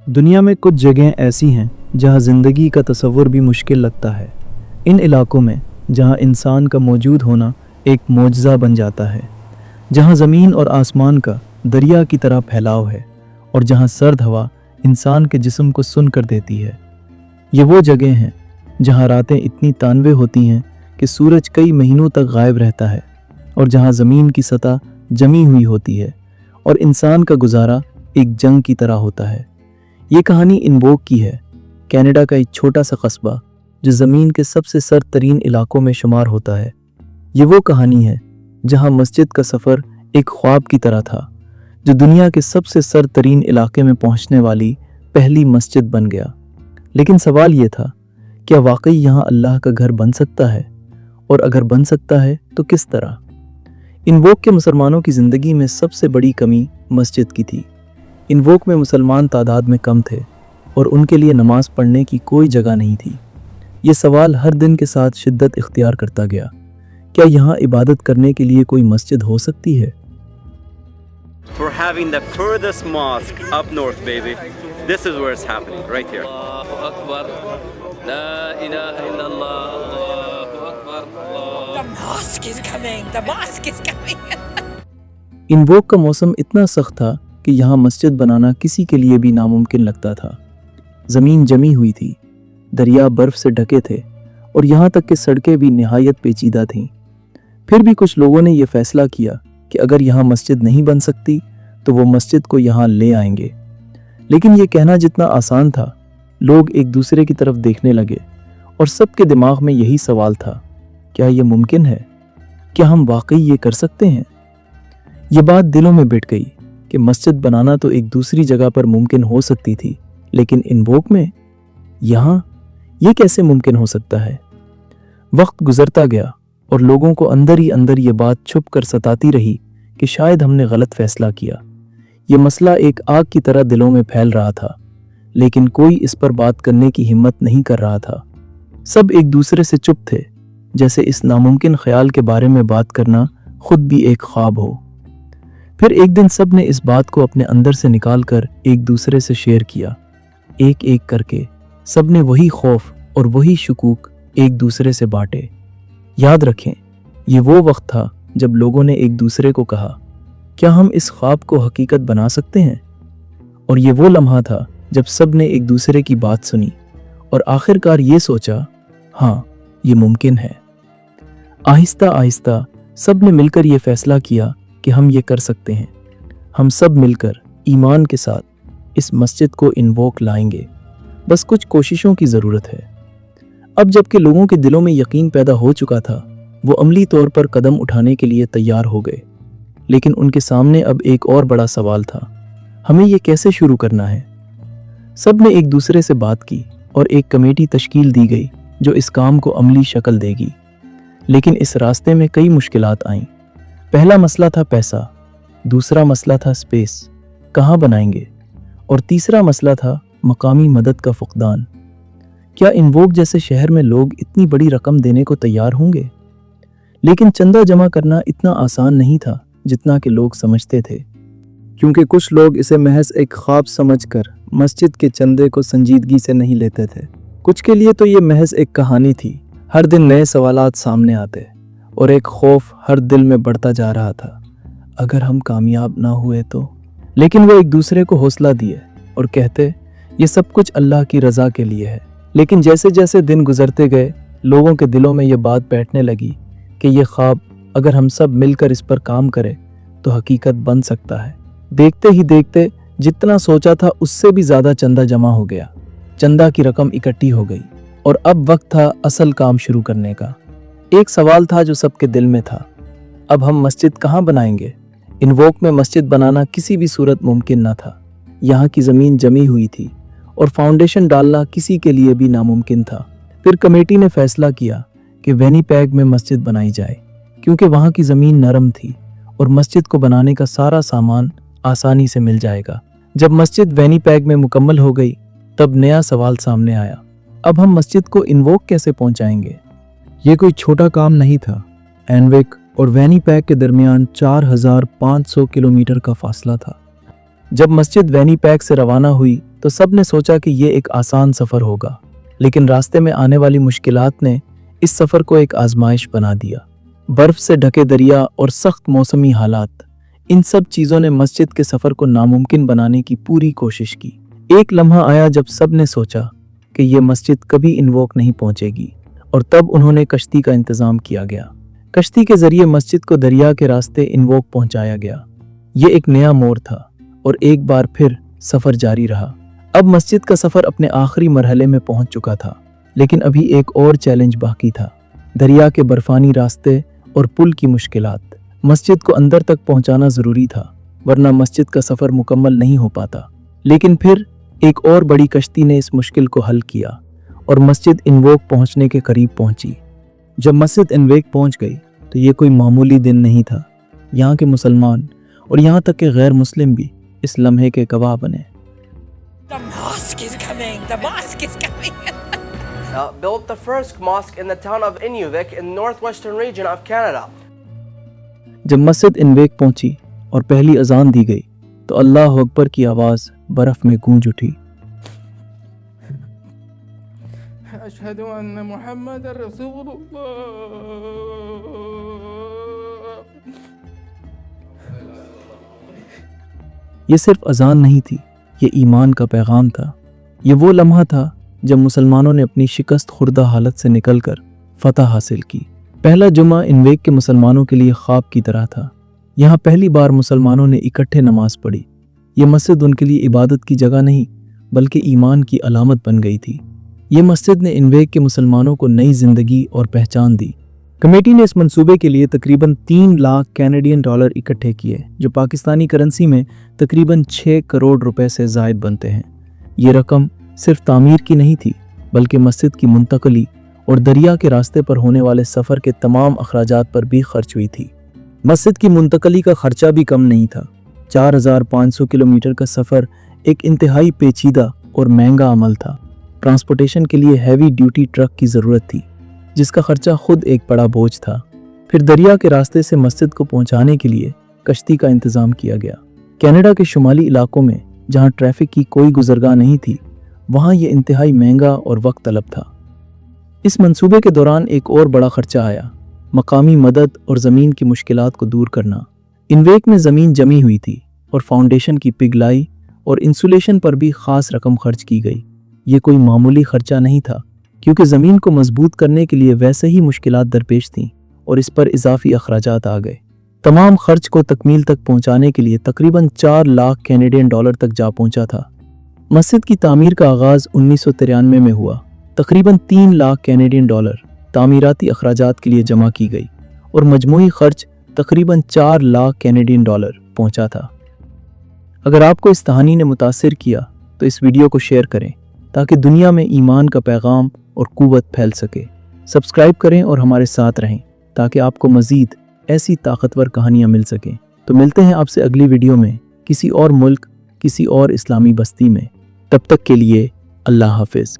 दुनिया में कुछ जगहें ऐसी हैं जहां ज़िंदगी का तसव्वुर भी मुश्किल लगता है। इन इलाकों में जहां इंसान का मौजूद होना एक मोजज़ा बन जाता है, जहां ज़मीन और आसमान का दरिया की तरह फैलाव है और जहां सर्द हवा इंसान के जिस्म को सुन कर देती है। ये वो जगह हैं जहां रातें इतनी तानवे होती हैं कि सूरज कई महीनों तक गायब रहता है और जहां ज़मीन की सतह जमी हुई होती है और इंसान का गुजारा एक जंग की तरह होता है। ये कहानी इनवोक की है, कनाडा का एक छोटा सा कस्बा जो ज़मीन के सबसे सर्द तरीन इलाकों में शुमार होता है। ये वो कहानी है जहां मस्जिद का सफ़र एक ख्वाब की तरह था, जो दुनिया के सबसे सर्द तरीन इलाके में पहुंचने वाली पहली मस्जिद बन गया। लेकिन सवाल ये था, क्या वाकई यहाँ अल्लाह का घर बन सकता है, और अगर बन सकता है तो किस तरह? इनवोक के मुसलमानों की ज़िंदगी में सबसे बड़ी कमी मस्जिद की थी। इनवोक में मुसलमान तादाद में कम थे और उनके लिए नमाज पढ़ने की कोई जगह नहीं थी। ये सवाल हर दिन के साथ शिद्दत इख्तियार करता गया, क्या यहाँ इबादत करने के लिए कोई मस्जिद हो सकती है? We're having the furthest mosque up north, baby. This is where it's happening, right here. Allahu Akbar. La ilaha illallah. Allahu Akbar. The mosque is coming. The mosque is coming. Invoke का मौसम इतना सख्त था कि यहाँ मस्जिद बनाना किसी के लिए भी नामुमकिन लगता था। ज़मीन जमी हुई थी, दरिया बर्फ़ से ढके थे और यहाँ तक कि सड़कें भी निहायत पेचीदा थीं। फिर भी कुछ लोगों ने यह फ़ैसला किया कि अगर यहाँ मस्जिद नहीं बन सकती तो वो मस्जिद को यहाँ ले आएंगे। लेकिन ये कहना जितना आसान था, लोग एक दूसरे की तरफ देखने लगे और सबके दिमाग में यही सवाल था, क्या ये मुमकिन है? क्या हम वाकई ये कर सकते हैं? ये बात दिलों में बैठ गई कि मस्जिद बनाना तो एक दूसरी जगह पर मुमकिन हो सकती थी, लेकिन इनवोक में यहाँ ये कैसे मुमकिन हो सकता है? वक्त गुजरता गया और लोगों को अंदर ही अंदर ये बात छुप कर सताती रही कि शायद हमने गलत फैसला किया। ये मसला एक आग की तरह दिलों में फैल रहा था, लेकिन कोई इस पर बात करने की हिम्मत नहीं कर रहा था। सब एक दूसरे से चुप थे, जैसे इस नामुमकिन ख्याल के बारे में बात करना खुद भी एक ख्वाब हो। फिर एक दिन सब ने इस बात को अपने अंदर से निकाल कर एक दूसरे से शेयर किया। एक एक करके सब ने वही खौफ और वही शकूक एक दूसरे से बांटे। याद रखें, ये वो वक्त था जब लोगों ने एक दूसरे को कहा, क्या हम इस ख्वाब को हकीकत बना सकते हैं? और ये वो लम्हा था जब सब ने एक दूसरे की बात सुनी और आखिरकार ये सोचा, हाँ, ये मुमकिन है। आहिस्ता आहिस्ता सब ने मिलकर ये फैसला किया कि हम ये कर सकते हैं। हम सब मिलकर ईमान के साथ इस मस्जिद को इनवोक लाएंगे, बस कुछ कोशिशों की ज़रूरत है। अब जबकि लोगों के दिलों में यकीन पैदा हो चुका था, वो अमली तौर पर कदम उठाने के लिए तैयार हो गए। लेकिन उनके सामने अब एक और बड़ा सवाल था, हमें ये कैसे शुरू करना है? सब ने एक दूसरे से बात की और एक कमेटी तश्कील दी गई जो इस काम को अमली शक्ल देगी। लेकिन इस रास्ते में कई मुश्किलात आईं। पहला मसला था पैसा, दूसरा मसला था स्पेस, कहाँ बनाएंगे, और तीसरा मसला था मकामी मदद का फुकदान। क्या इनवोक जैसे शहर में लोग इतनी बड़ी रकम देने को तैयार होंगे? लेकिन चंदा जमा करना इतना आसान नहीं था जितना कि लोग समझते थे, क्योंकि कुछ लोग इसे महज एक ख्वाब समझकर मस्जिद के चंदे को संजीदगी से नहीं लेते थे। कुछ के लिए तो ये महज एक कहानी थी। हर दिन नए सवालात सामने आते और एक खौफ हर दिल में बढ़ता जा रहा था, अगर हम कामयाब ना हुए तो। लेकिन वो एक दूसरे को हौसला दिए और कहते, ये सब कुछ अल्लाह की रज़ा के लिए है। लेकिन जैसे जैसे दिन गुजरते गए, लोगों के दिलों में ये बात बैठने लगी कि ये ख्वाब अगर हम सब मिलकर इस पर काम करें तो हकीकत बन सकता है। देखते ही देखते जितना सोचा था उससे भी ज़्यादा चंदा जमा हो गया। चंदा की रकम इकट्ठी हो गई और अब वक्त था असल काम शुरू करने का। एक सवाल था जो सबके दिल में था, अब हम मस्जिद कहाँ बनाएंगे? इनवोक में मस्जिद बनाना किसी भी सूरत मुमकिन न था। यहाँ की ज़मीन जमी हुई थी और फाउंडेशन डालना किसी के लिए भी नामुमकिन था। फिर कमेटी ने फैसला किया कि विनिपेग में मस्जिद बनाई जाए, क्योंकि वहाँ की ज़मीन नरम थी और मस्जिद को बनाने का सारा सामान आसानी से मिल जाएगा। जब मस्जिद विनिपेग में मुकम्मल हो गई, तब नया सवाल सामने आया, अब हम मस्जिद को इनवोक कैसे पहुँचाएंगे? ये कोई छोटा काम नहीं था। एनविक और विनिपेग के दरमियान 4500 किलोमीटर का फासला था। जब मस्जिद विनिपेग से रवाना हुई تو سب نے سوچا کہ یہ ایک آسان سفر ہوگا، لیکن راستے میں آنے والی مشکلات نے اس سفر کو ایک آزمائش بنا دیا۔ برف سے ڈھکے دریا اور سخت موسمی حالات، ان سب چیزوں نے مسجد کے سفر کو ناممکن بنانے کی پوری کوشش کی۔ ایک لمحہ آیا جب سب نے سوچا کہ یہ مسجد کبھی انووک نہیں پہنچے گی، اور تب انہوں نے کشتی کا انتظام کیا گیا۔ کشتی کے ذریعے مسجد کو دریا کے راستے انووک پہنچایا گیا۔ یہ ایک نیا موڑ تھا، اور ایک بار پھر سفر جاری رہا۔ اب مسجد کا سفر اپنے آخری مرحلے میں پہنچ چکا تھا، لیکن ابھی ایک اور چیلنج باقی تھا۔ دریا کے برفانی راستے اور پل کی مشکلات۔ مسجد کو اندر تک پہنچانا ضروری تھا، ورنہ مسجد کا سفر مکمل نہیں ہو پاتا۔ لیکن پھر ایک اور بڑی کشتی نے اس مشکل کو حل کیا، اور مسجد انووک پہنچنے کے قریب پہنچی۔ جب مسجد انووک پہنچ گئی تو یہ کوئی معمولی دن نہیں تھا۔ یہاں کے مسلمان اور یہاں تک کہ غیر مسلم بھی اس لمحے کے گواہ بنے۔ The mosque is coming. The mosque is coming. Built the first mosque in the town of Inuvik in northwestern region of Canada. جب مسجد انووک پہنچی اور پہلی اذان دی گئی تو اللہ اکبر کی آواز برف میں گونج اٹھی۔ أشهد أن محمد رسول الله. یہ صرف اذان نہیں تھی، یہ ایمان کا پیغام تھا۔ یہ وہ لمحہ تھا جب مسلمانوں نے اپنی شکست خوردہ حالت سے نکل کر فتح حاصل کی۔ پہلا جمعہ انووک کے مسلمانوں کے لیے خواب کی طرح تھا۔ یہاں پہلی بار مسلمانوں نے اکٹھے نماز پڑھی۔ یہ مسجد ان کے لیے عبادت کی جگہ نہیں بلکہ ایمان کی علامت بن گئی تھی۔ یہ مسجد نے انووک کے مسلمانوں کو نئی زندگی اور پہچان دی۔ کمیٹی نے اس منصوبے کے لیے تقریباً 3 لاکھ کینیڈین ڈالر اکٹھے کیے، جو پاکستانی کرنسی میں تقریباً 6 کروڑ روپے سے زائد بنتے ہیں۔ یہ رقم صرف تعمیر کی نہیں تھی بلکہ مسجد کی منتقلی اور دریا کے راستے پر ہونے والے سفر کے تمام اخراجات پر بھی خرچ ہوئی تھی۔ مسجد کی منتقلی کا خرچہ بھی کم نہیں تھا۔ 4500 کلومیٹر کا سفر ایک انتہائی پیچیدہ اور مہنگا عمل تھا۔ ٹرانسپورٹیشن کے لیے ہیوی ڈیوٹی ٹرک کی ضرورت تھی، جس کا خرچہ خود ایک بڑا بوجھ تھا۔ پھر دریا کے راستے سے مسجد کو پہنچانے کے لیے کشتی کا انتظام کیا گیا۔ کینیڈا کے شمالی علاقوں میں جہاں ٹریفک کی کوئی گزرگاہ نہیں تھی، وہاں یہ انتہائی مہنگا اور وقت طلب تھا۔ اس منصوبے کے دوران ایک اور بڑا خرچہ آیا، مقامی مدد اور زمین کی مشکلات کو دور کرنا۔ انووک میں زمین جمی ہوئی تھی اور فاؤنڈیشن کی پگھلائی اور انسولیشن پر بھی خاص رقم خرچ کی گئی۔ یہ کوئی معمولی خرچہ نہیں تھا، کیونکہ زمین کو مضبوط کرنے کے لیے ویسے ہی مشکلات درپیش تھیں اور اس پر اضافی اخراجات آ گئے۔ تمام خرچ کو تکمیل تک پہنچانے کے لیے تقریباً 4 لاکھ کینیڈین ڈالر تک جا پہنچا تھا۔ مسجد کی تعمیر کا آغاز 1993 میں ہوا۔ تقریباً 3 لاکھ کینیڈین ڈالر تعمیراتی اخراجات کے لیے جمع کی گئی اور مجموعی خرچ تقریباً 4 لاکھ کینیڈین ڈالر پہنچا تھا۔ اگر آپ کو اس کہانی نے متاثر کیا تو اس ویڈیو کو شیئر کریں تاکہ دنیا میں ایمان کا پیغام اور قوت پھیل سکے۔ سبسکرائب کریں اور ہمارے ساتھ رہیں تاکہ آپ کو مزید ایسی طاقتور کہانیاں مل سکیں۔ تو ملتے ہیں آپ سے اگلی ویڈیو میں کسی اور ملک، کسی اور اسلامی بستی میں۔ تب تک کے لیے اللہ حافظ۔